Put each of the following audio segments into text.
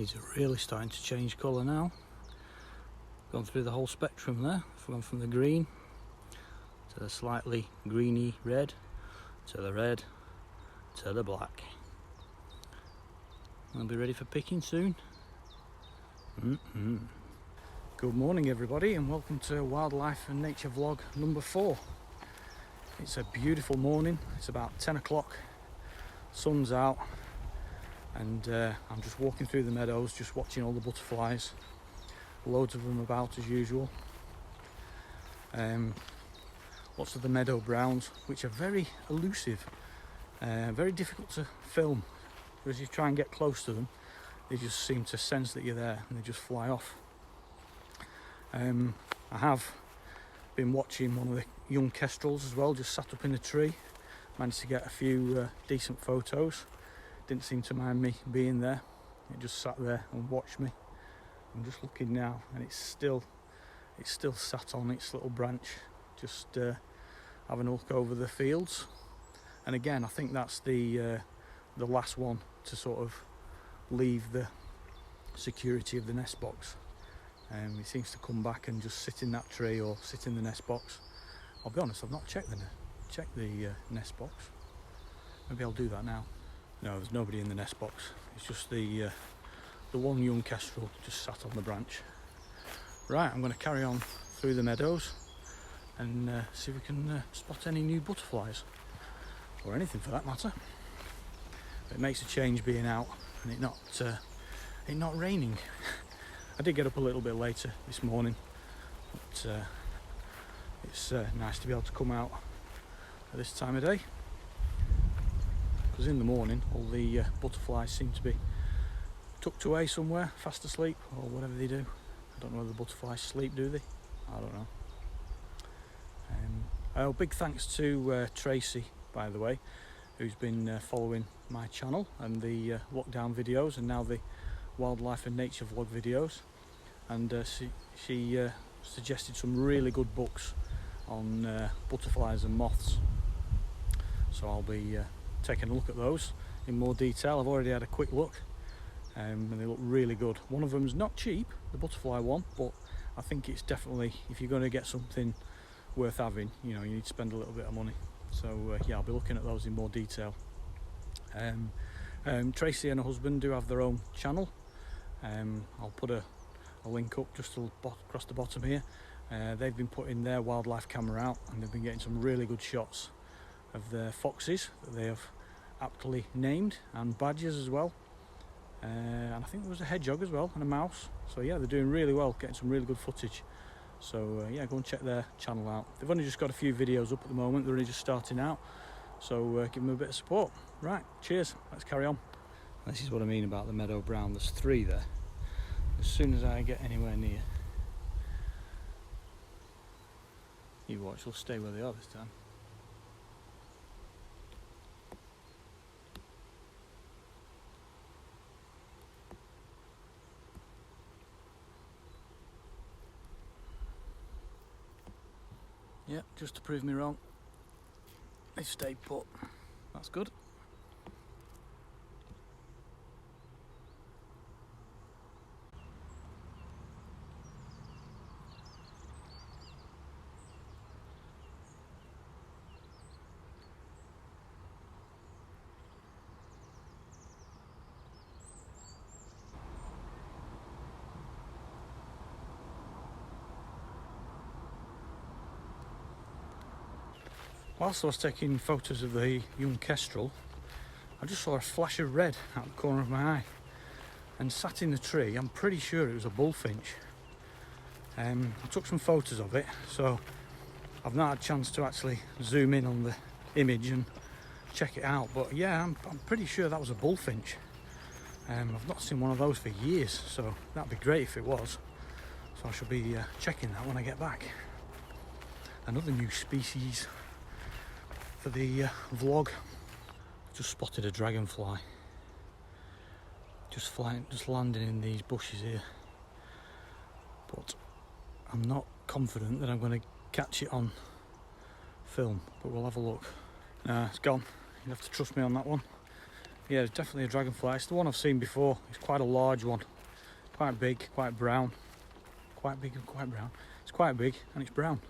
These are really starting to change colour now. Gone through the whole spectrum there. Gone from the green to the slightly greeny red to the red to the black. I'll be ready for picking soon. Good morning everybody, and welcome to Wildlife and Nature vlog number 4. It's a beautiful morning. It's about 10 o'clock, sun's out, and I'm just walking through the meadows, just watching all the butterflies. Loads of them about as usual. Lots of the meadow browns, which are very elusive, very difficult to film. As you try and get close to them, they just seem to sense that you're there and they just fly off. I have been watching one of the young kestrels as well, just sat up in a tree. Managed to get a few decent photos. Didn't seem to mind me being there. It just sat there and watched me. I'm just looking now, and it's still sat on its little branch, just having a look over the fields. And again, I think that's the last one to sort of leave the security of the nest box. He seems to come back and just sit in that tree or sit in the nest box. I'll be honest, I've not checked the nest box. Maybe I'll do that now. No, there's nobody in the nest box. It's just the one young kestrel just sat on the branch. Right, I'm going to carry on through the meadows and see if we can spot any new butterflies, or anything for that matter. It makes a change being out and it not raining. I did get up a little bit later this morning, but it's nice to be able to come out at this time of day, because in the morning all the butterflies seem to be tucked away somewhere, fast asleep or whatever they do. I don't know whether the butterflies sleep, do they? I don't know. Big thanks to Tracy, by the way, who's been following my channel and the lockdown videos and now the wildlife and nature vlog videos, and she suggested some really good books on butterflies and moths, so I'll be taking a look at those in more detail. I've already had a quick look, and they look really good. One of them's not cheap, the butterfly one, but I think it's definitely, if you're going to get something worth having, you know, you need to spend a little bit of money. So yeah, I'll be looking at those in more detail. Tracy and her husband do have their own channel. I'll put a link up just across the bottom here. They've been putting their wildlife camera out, and they've been getting some really good shots of their foxes that they have aptly named, and badgers as well. And I think there was a hedgehog as well, and a mouse. So yeah, they're doing really well, getting some really good footage. So yeah, go and check their channel out. They've only just got a few videos up at the moment. They're only just starting out, so give them a bit of support. Right, cheers, let's carry on. This is what I mean about the meadow brown. There's 3 there. As soon as I get anywhere near, you watch, they'll stay where they are this time. Yeah, just to prove me wrong, they stayed put. That's good. Whilst I was taking photos of the young kestrel, I just saw a flash of red out the corner of my eye, and sat in the tree, I'm pretty sure it was a bullfinch. I took some photos of it, so I've not had a chance to actually zoom in on the image and check it out, but yeah, I'm pretty sure that was a bullfinch. I've not seen one of those for years, so that'd be great if it was. So I shall be checking that when I get back. Another new species for the vlog. Just spotted a dragonfly, just landing in these bushes here, but I'm not confident that I'm going to catch it on film, but we'll have a look. It's gone. You have to trust me on that one. Yeah, it's definitely a dragonfly. It's the one I've seen before. It's quite a large one, quite big, quite brown. Quite big and quite brown. It's quite big and it's brown.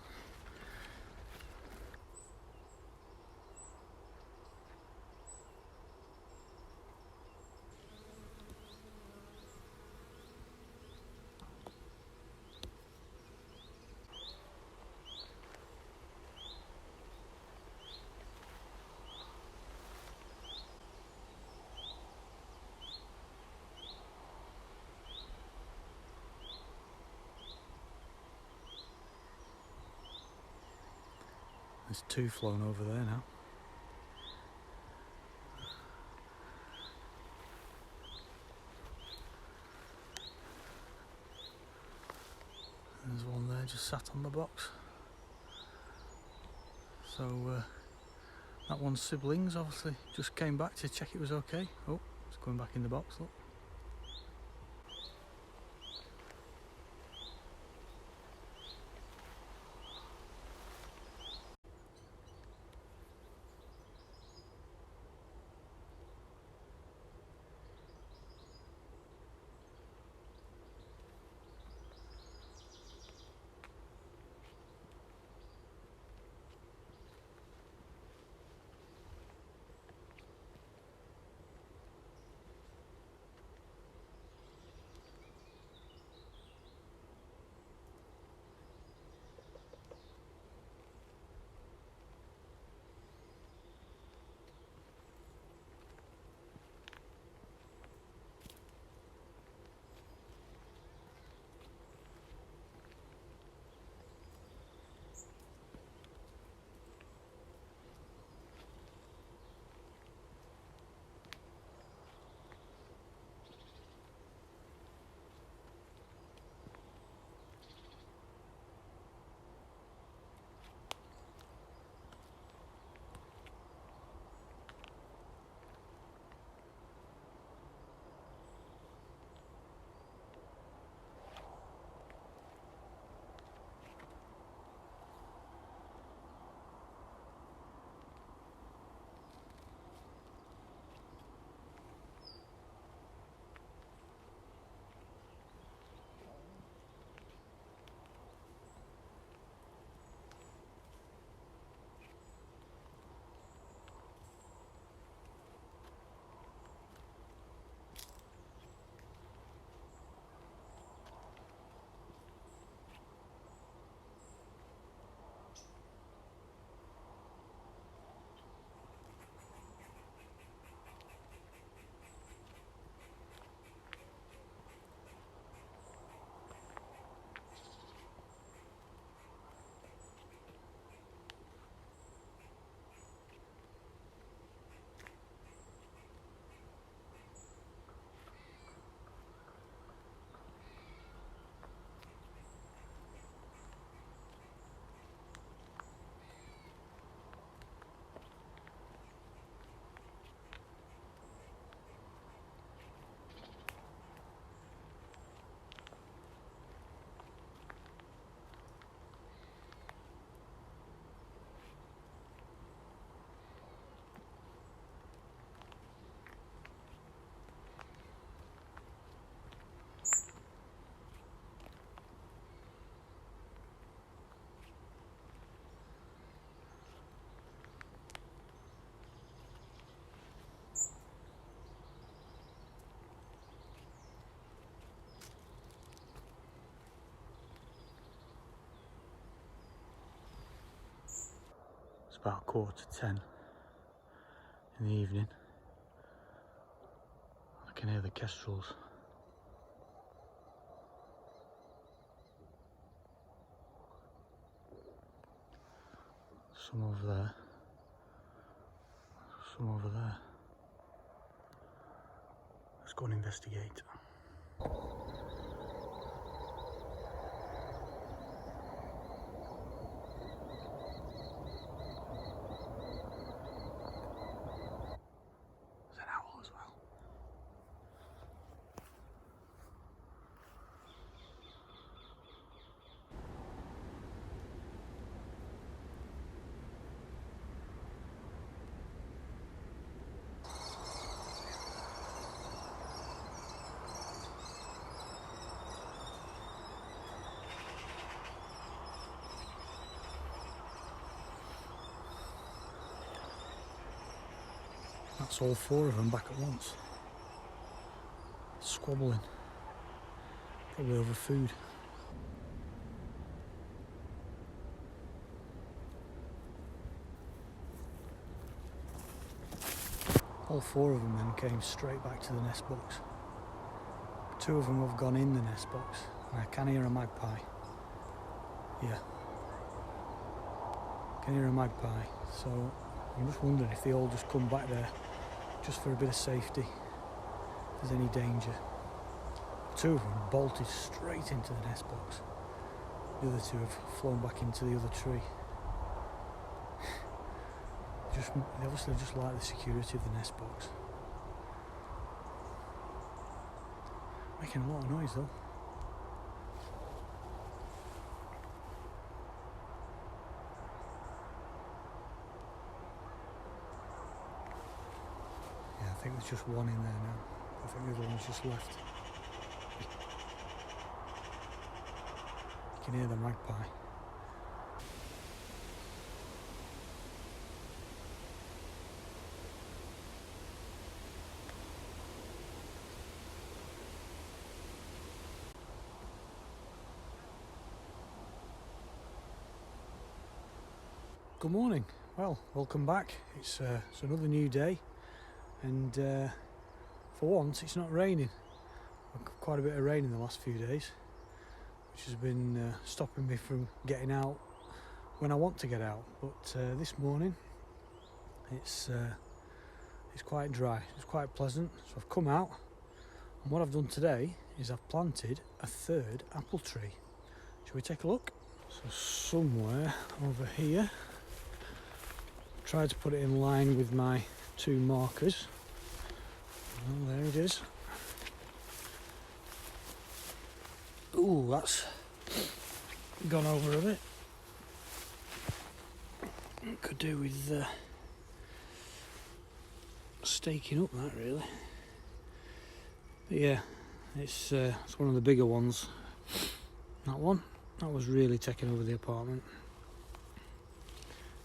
There's two flown over there now. There's one there just sat on the box. So that one's siblings obviously just came back to check it was okay. Oh, it's going back in the box, look. It's about 9:45 in the evening. I can hear the kestrels. Some over there. Some over there. Let's go and investigate. There's an owl as well. That's all 4 of them back at once. Squabbling. Probably over food. All 4 of them then came straight back to the nest box. 2 of them have gone in the nest box, and I can hear a magpie. Yeah. I can hear a magpie, so I'm just wondering if they all just come back there just for a bit of safety, if there's any danger. 2 of them bolted straight into the nest box. The other 2 have flown back into the other tree. They obviously just like the security of the nest box. Making a lot of noise though. Yeah, I think there's just one in there now. I think the other one's just left. You can hear the magpie. Good morning. Well, welcome back. It's another new day, and for once it's not raining. We've got quite a bit of rain in the last few days, which has been stopping me from getting out when I want to get out. But this morning it's quite dry. It's quite pleasant. So I've come out, and what I've done today is I've planted a 3rd apple tree. Shall we take a look? So somewhere over here, tried to put it in line with my 2 markers. Well, there it is. Ooh, that's gone over a bit. Could do with staking up that really. But yeah, it's one of the bigger ones. That was really taking over the apartment.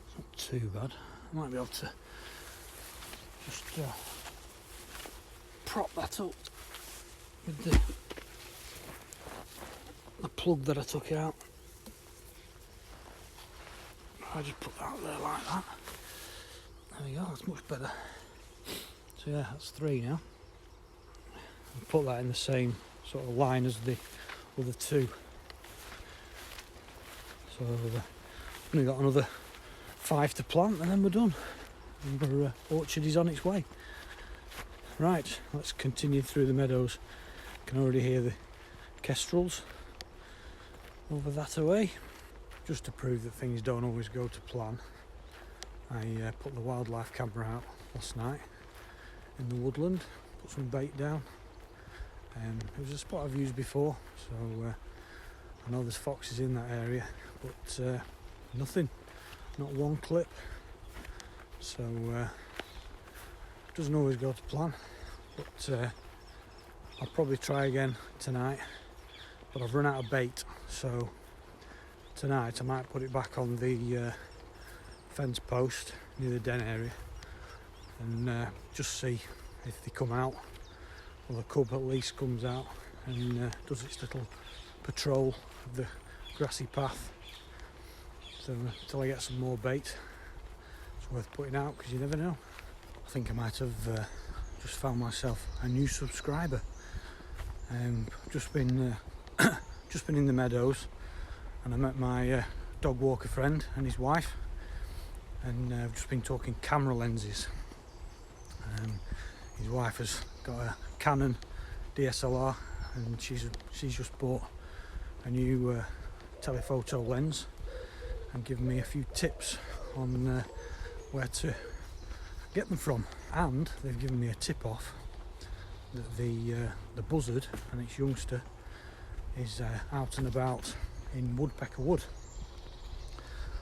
It's not too bad. I might be able to just prop that up with the plug that I took out. I just put that there like that. There we go, that's much better. So yeah, that's 3 now. I'll put that in the same sort of line as the other 2. So we've only got another 5 to plant and then we're done. And our orchard is on its way. Right, let's continue through the meadows. Can already hear the kestrels over that away. Just to prove that things don't always go to plan, I put the wildlife camera out last night in the woodland, put some bait down. It was a spot I've used before, so I know there's foxes in that area, but nothing, not one clip. So doesn't always go to plan, but I'll probably try again tonight. But I've run out of bait, so tonight I might put it back on the fence post near the den area and just see if they come out, or the cub at least comes out and does its little patrol of the grassy path. So until I get some more bait, it's worth putting out because you never know. I think I might have just found myself a new subscriber. Just been in the meadows, and I met my dog walker friend and his wife, and I've just been talking camera lenses. His wife has got a Canon DSLR, and she's just bought a new telephoto lens and given me a few tips on where to get them from. And they've given me a tip off that the buzzard and its youngster is out and about in Woodpecker Wood.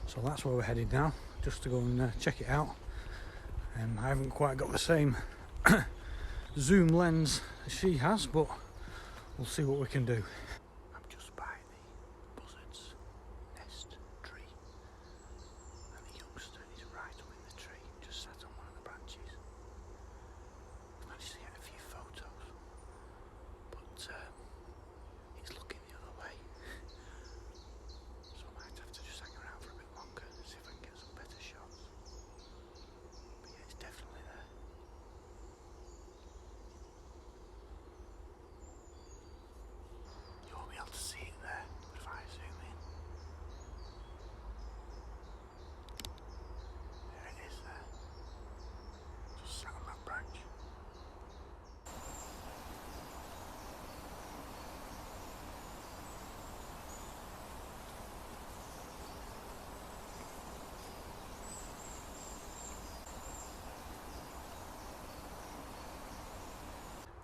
So that's where we're headed now, just to go and check it out. I haven't quite got the same zoom lens as she has, but we'll see what we can do. I'm just by the buzzard's nest tree, and the youngster is right up in the tree, just sat on one of the branches.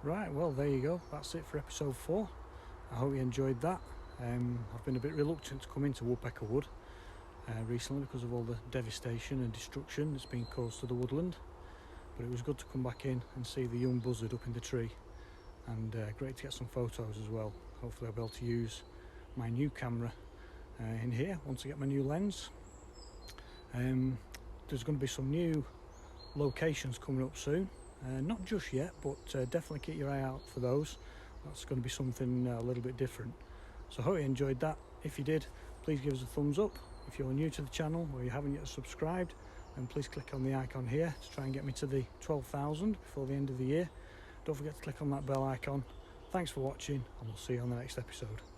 Right, well, there you go. That's it for episode 4. I hope you enjoyed that. I've been a bit reluctant to come into Woodpecker Wood recently because of all the devastation and destruction that's been caused to the woodland. But it was good to come back in and see the young buzzard up in the tree, and great to get some photos as well. Hopefully I'll be able to use my new camera in here once I get my new lens. There's going to be some new locations coming up soon, not just yet, but definitely keep your eye out for those. That's going to be something a little bit different. So I hope you enjoyed that. If you did, please give us a thumbs up. If you're new to the channel or you haven't yet subscribed, then please click on the icon here to try and get me to the 12,000 before the end of the year. Don't forget to click on that bell icon. Thanks for watching, and we'll see you on the next episode.